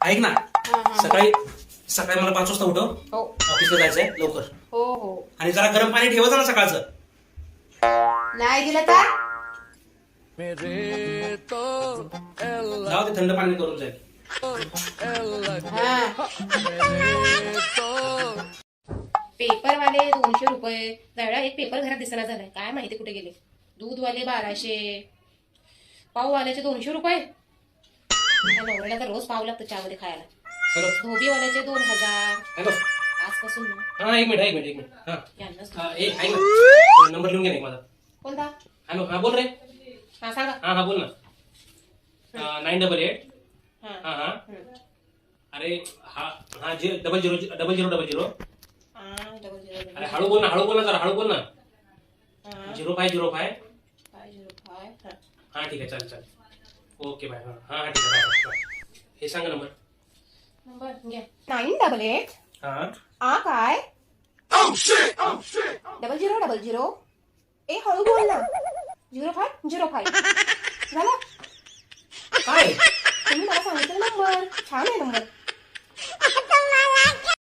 ऐक ना, सकाळी सकाळी मला 5 वाजता उठव, हो ऑफिसला जायचंय लवकर. हो हो. आणि जरा गरम पाणी ठेवायचं ना सकाळचं. नाही दिलं तर जाऊ ते थंड पाणी करून जाईल. पेपरवाले 200 रुपये. जरा एक पेपर घरात दिसना झालाय, काय माहिती कुठे गेले. दूधवाले 1200, पाववाल्याचे 200 रुपये. त्या नवऱ्याला तर रोज पाव लागतं चहामध्ये खायला. हॅलो धोबीवाल्याचे 2000. हॅलो. आजपासून ना हा एक मिनिट. हा यांनाच. ऐक ना, नंबर लिहून घे ना माझा. कोणता? हॅलो, हा बोल रे. हा सांगा. हा बोल ना. 988. हा हा. अरे हा हा 0000. अरे हळू बोल ना जरा हळू बोल ना. 0505. 505. हा ठीक आहे, चालेल. Okay bye. हा ठीक आहे, बाय. हे सांगा नंबर. नंबर घ्या. 988. हा काय 0000. ए हळू बोल ना. 0505 झाला. काय तुम्ही मला सांगितलं नंबर छान आहे नंबर.